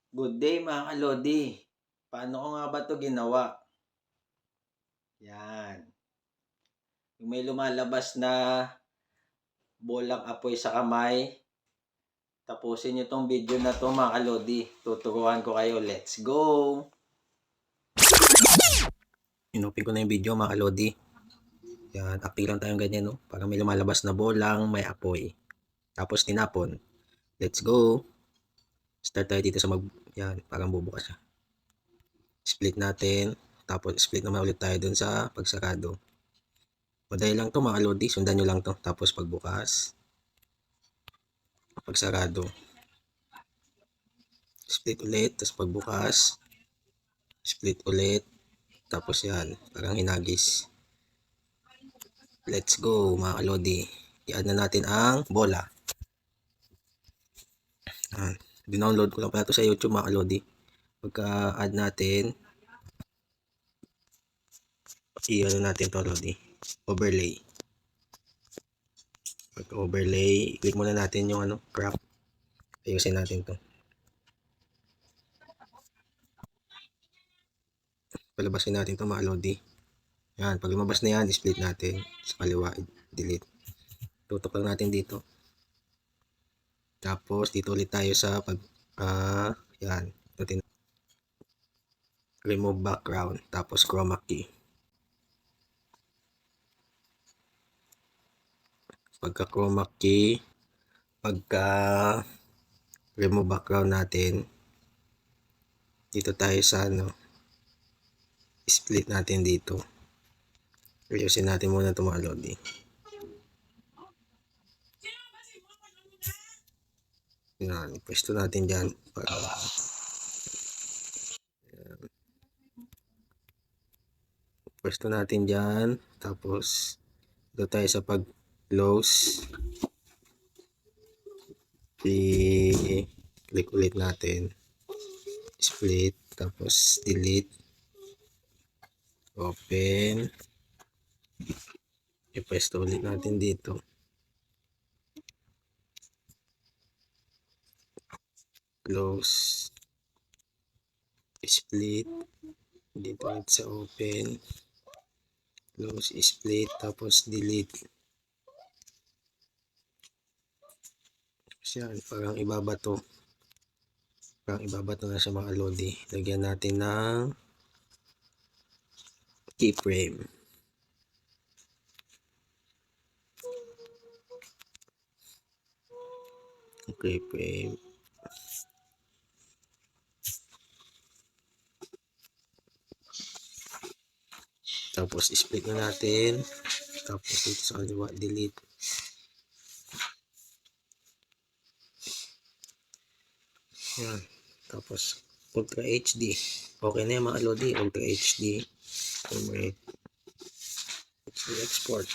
Good day mga kalodi. Paano ko nga ba 'to ginawa? Yan. Yung may lumalabas na bolang apoy sa kamay. Tapusin nyo 'tong video na 'to mga kalodi. Tuturuan ko kayo. Let's go! Inopen ko na yung video mga kalodi. Yan. Active lang tayong ganyan, no? Parang may lumalabas na bolang, may apoy. Tapos tinapon. Let's go! Start tayo dito sa Yan. Parang bubukas siya. Split natin. Tapos split naman ulit tayo dun sa pagsarado. Madali lang to mga lodi, sundan nyo lang to. Tapos pagbukas, pagsarado, split ulit, tapos pagbukas, split ulit, tapos yan, parang hinagis. Let's go mga lodi. I-add na natin ang bola. Dinownload ko lang pala ito sa YouTube mga lodi. Pagka-add natin, i-ano natin to lodi, overlay. Pag-overlay, click muna natin yung crop. Ayusin natin to. Palabasin natin to mga lodi. Yan, pag lumabas na yan, split natin sa kaliwa, delete. Tutok lang natin dito. Tapos dito ulit tayo sa yan, remove background, tapos chroma key. Pagka chroma key, pagka remove background natin, dito tayo sa split natin dito. Ayusin natin muna ito mga lodi. Yan, pwesto natin dyan. Pwesto natin dyan. Tapos, dito tayo sa pag-close. I-click ulit natin. Split. Tapos, delete. Open. I-pwesto ulit natin dito. Close. Split. Dito ulit sa open. Close, split, tapos delete. Yan, parang ibabato. Parang ibabato na sa mga lodi. Lagyan natin ng keyframe. Keyframe. Tapos split na natin. Tapos dito sa kaliwa, delete. Yan. Tapos Ultra HD. Okay na yung mga lodi. Ultra HD. So may export.